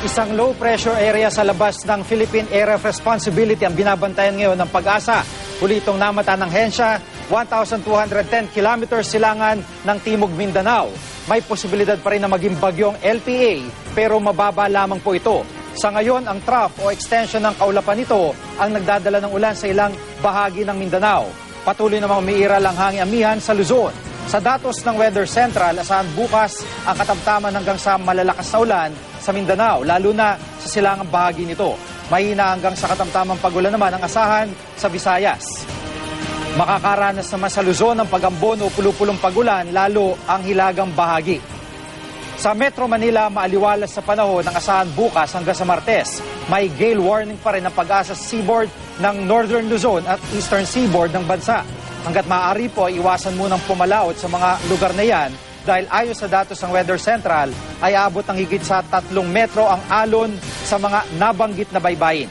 Isang low pressure area sa labas ng Philippine Area of Responsibility ang binabantayan ngayon ng Pag-asa. Huli itong namata ng hensya, 1,210 kilometers silangan ng Timog Mindanao. May posibilidad pa rin na maging bagyong LPA pero mababa lamang po ito. Sa ngayon, ang trough o extension ng kaulapan nito ang nagdadala ng ulan sa ilang bahagi ng Mindanao. Patuloy namang umiiral ang hangin amihan sa Luzon. Sa datos ng Weather Central, asahan bukas ang katamtaman hanggang sa malalakas na ulan sa Mindanao, lalo na sa silangang bahagi nito. Mahina hanggang sa katamtamang pagulan naman ang asahan sa Visayas. Makakaranas naman sa Luzon ng pagambon o pulupulong pagulan, lalo ang hilagang bahagi. Sa Metro Manila, maaliwalas sa panahon ng asahan bukas hanggang sa Martes. May gale warning pa rin ang Pag-asa sa seaboard ng Northern Luzon at Eastern Seaboard ng bansa. Hanggat maaari po, iwasan munang pumalaot sa mga lugar na yan dahil ayon sa datos ng Weather Central ay aabot ng higit sa 3 metro ang alon sa mga nabanggit na baybayin.